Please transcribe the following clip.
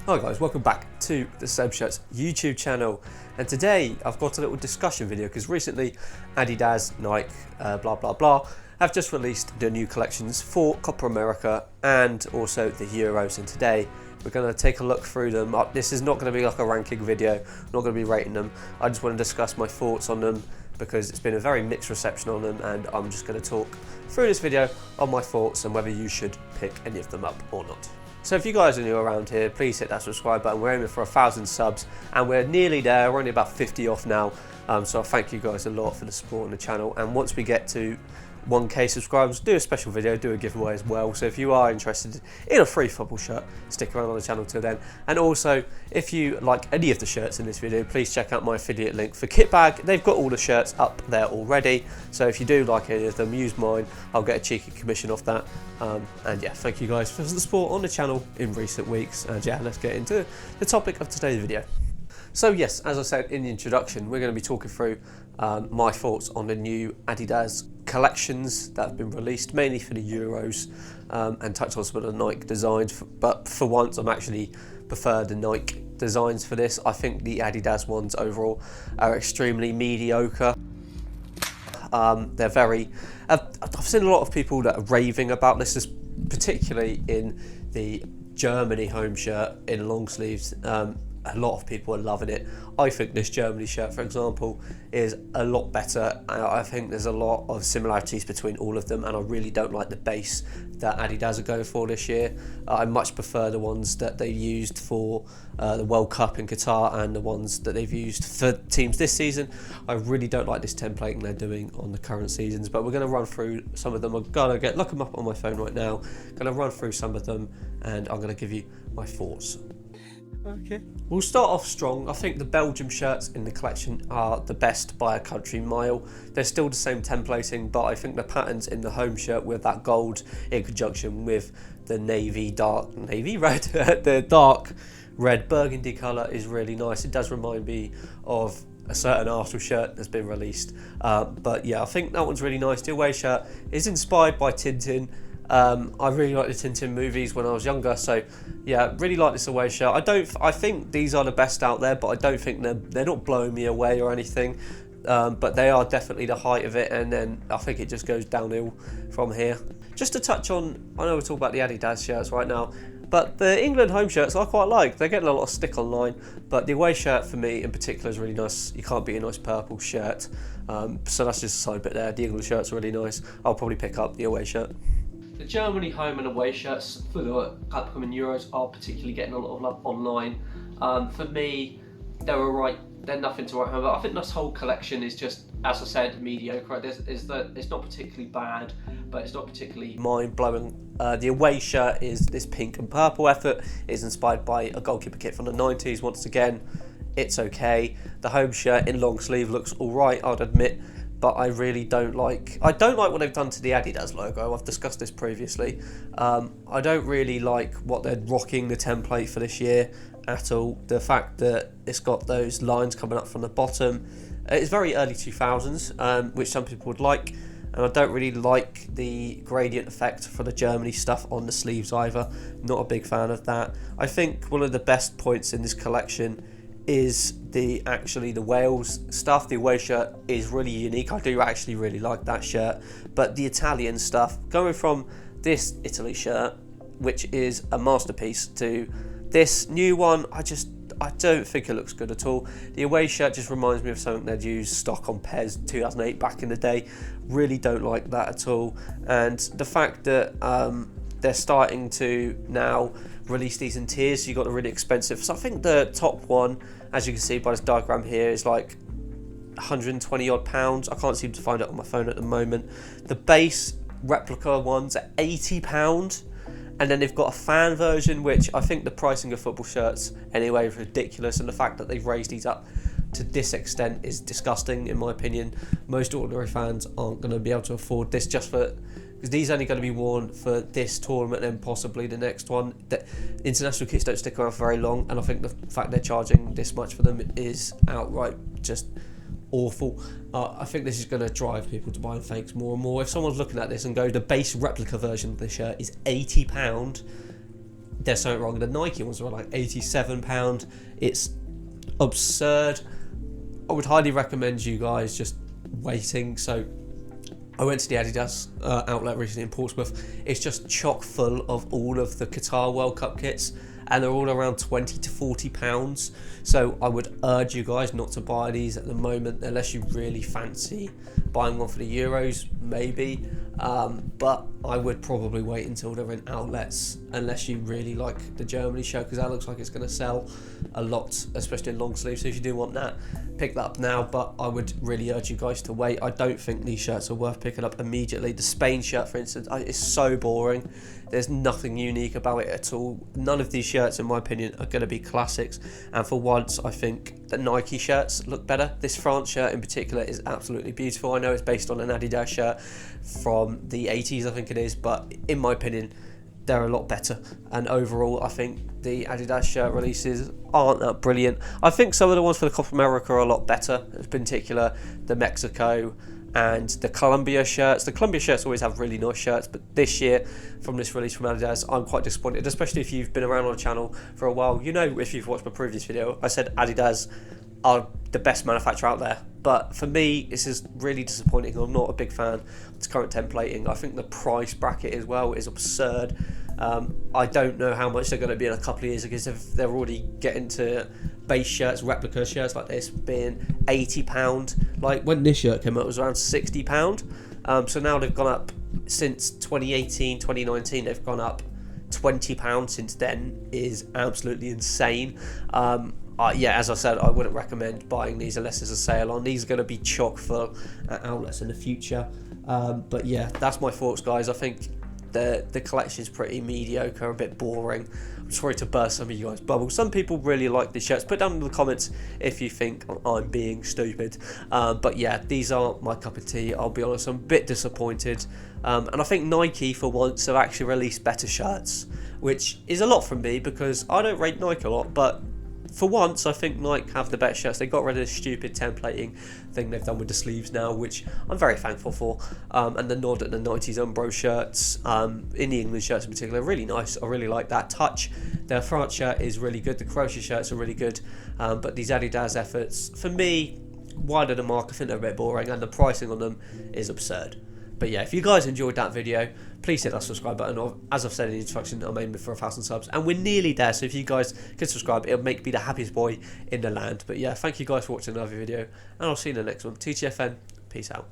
Hi guys, welcome back to the Seb Shirts YouTube channel, and today I've got a little discussion video because recently Adidas, Nike, blah blah blah have just released the new collections for Copa America and also the Euros, and today we're going to take a look through them. This is not going to be like a ranking video, I'm not going to be rating them. I just want to discuss my thoughts on them because it's been a very mixed reception on them, and I'm just going to talk through this video on my thoughts and whether you should pick any of them up or not. So if you guys are new around here, please hit that subscribe button. We're aiming for 1,000 subs and we're nearly there. We're only about 50 off now. So I thank you guys a lot for the support on the channel. And once we get to 1k subscribers, do a special video, do a giveaway as well. So if you are interested in a free football shirt, stick around on the channel till then. And also, if you like any of the shirts in this video, please check out my affiliate link for Kitbag. They've got all the shirts up there already. So if you do like any of them, use mine. I'll get a cheeky commission off that. And yeah, thank you guys for the support on the channel in recent weeks. And yeah, let's get into the topic of today's video. So yes, as I said in the introduction, we're going to be talking through my thoughts on the new Adidas collections that have been released, mainly for the Euros, and touch on some of the Nike designs. But for once, I'm actually prefer the Nike designs for this. I think the Adidas ones overall are extremely mediocre. They're very... I've seen a lot of people that are raving about this, particularly in the Germany home shirt in long sleeves. A lot of people are loving it. I think this Germany shirt, for example, is a lot better. I think there's a lot of similarities between all of them, and I really don't like the base that Adidas are going for this year. I much prefer the ones that they used for the World Cup in Qatar and the ones that they've used for teams this season. I really don't like this templating they're doing on the current seasons, but we're going to run through some of them. I'm going to look them up on my phone right now. Going to run through some of them, and I'm going to give you my thoughts. Okay. We'll start off strong. I think the Belgium shirts in the collection are the best by a country mile. They're still the same templating, but I think the patterns in the home shirt with that gold in conjunction with the the dark red burgundy colour is really nice. It does remind me of a certain Arsenal shirt that's been released. But yeah, I think that one's really nice. The away shirt is inspired by Tintin. I really like the Tintin movies when I was younger, so yeah, really like this away shirt. I think these are the best out there, but I don't think they're not blowing me away or anything. But they are definitely the height of it, and then I think it just goes downhill from here. Just to touch on, I know we're talking about the Adidas shirts right now, but the England home shirts I quite like. They're getting a lot of stick online, but the away shirt for me in particular is really nice. You can't beat a nice purple shirt, so that's just a side bit there. The England shirts are really nice. I'll probably pick up the away shirt. The Germany home and away shirts for the upcoming Euros are particularly getting a lot of love online. For me, they're alright. They're nothing to write home about. I think this whole collection is just, as I said, mediocre. It's not particularly bad, but it's not particularly mind-blowing. The away shirt is this pink and purple effort. It's inspired by a goalkeeper kit from the 90s. Once again, it's okay. The home shirt in long sleeve looks alright, I'd admit. But I really don't like what they've done to the Adidas logo. I've discussed this previously. I don't really like what they're rocking the template for this year at all. The fact that it's got those lines coming up from the bottom. It's very early 2000s, which some people would like. And I don't really like the gradient effect for the Germany stuff on the sleeves either. Not a big fan of that. I think one of the best points in this collection is the Wales stuff. The away shirt is really unique. I do actually really like that shirt, but the Italian stuff, going from this Italy shirt, which is a masterpiece, to this new one, I don't think it looks good at all. The away shirt just reminds me of something they'd used stock on Pez 2008 back in the day. Really don't like that at all. And the fact that they're starting to now release these in tiers, so you got the really expensive. So I think the top one, as you can see by this diagram here, is like 120 odd pounds. I can't seem to find it on my phone at the moment. The base replica ones are 80 pounds, and then they've got a fan version, which I think the pricing of football shirts anyway is ridiculous, and the fact that they've raised these up to this extent is disgusting in my opinion. Most ordinary fans aren't going to be able to afford this, just for because these are only going to be worn for this tournament and possibly the next one. The international kits don't stick around for very long, and I think the fact they're charging this much for them is outright just awful. I think this is going to drive people to buying fakes more and more. If someone's looking at this and go, the base replica version of the shirt is £80, there's something wrong. The Nike ones were like £87. It's absurd. I would highly recommend you guys just waiting. So I went to the Adidas outlet recently in Portsmouth. It's just chock full of all of the Qatar World Cup kits, and they're all around £20 to £40. So I would urge you guys not to buy these at the moment unless you really fancy buying one for the Euros, maybe. But I would probably wait until they're in outlets, unless you really like the Germany shirt, because that looks like it's going to sell a lot, especially in long sleeves. So if you do want that, pick that up now. But I would really urge you guys to wait. I don't think these shirts are worth picking up immediately. The Spain shirt, for instance, is so boring. There's nothing unique about it at all. None of these shirts, in my opinion, are going to be classics. And for once, I think the Nike shirts look better. This France shirt in particular is absolutely beautiful. I know it's based on an Adidas shirt from the 80s, I think it is, but in my opinion, they're a lot better. And overall, I think the Adidas shirt releases aren't that brilliant. I think some of the ones for the Copa America are a lot better, in particular the Mexico and the Colombia shirts. The Colombia shirts always have really nice shirts, but this year, from this release from Adidas, I'm quite disappointed, especially if you've been around on the channel for a while. You know, if you've watched my previous video, I said Adidas are the best manufacturer out there. But for me, this is really disappointing. I'm not a big fan of its current templating. I think the price bracket as well is absurd. I don't know how much they're going to be in a couple of years, because if they're already getting to base shirts, replica shirts like this being £80. Like when this shirt came out, it was around £60. So now they've gone up since 2018, 2019. They've gone up £20 since then. Is absolutely insane. Yeah, as I said, I wouldn't recommend buying these unless there's a sale on. These are going to be chock full at outlets in the future. But yeah, that's my thoughts, guys. I think the collection is pretty mediocre, a bit boring. I'm sorry to burst some of you guys' bubbles. Some people really like these shirts. Put down in the comments if you think I'm being stupid. But yeah, these aren't my cup of tea. I'll be honest, I'm a bit disappointed. And I think Nike, for once, have actually released better shirts, which is a lot from me because I don't rate Nike a lot, but for once, I think Nike have the better shirts. They got rid of the stupid templating thing they've done with the sleeves now, which I'm very thankful for. And the nod at the 90s umbro shirts, in the England shirts in particular, really nice. I really like that touch. Their France shirt is really good. The Croatia shirts are really good. But these Adidas efforts, for me, wide of the mark. I think they're a bit boring, and the pricing on them is absurd. But yeah, if you guys enjoyed that video, please hit that subscribe button. As I've said in the introduction, I'm aiming for 1,000 subs, and we're nearly there. So if you guys can subscribe, it'll make me the happiest boy in the land. But yeah, thank you guys for watching another video, and I'll see you in the next one. TTFN, peace out.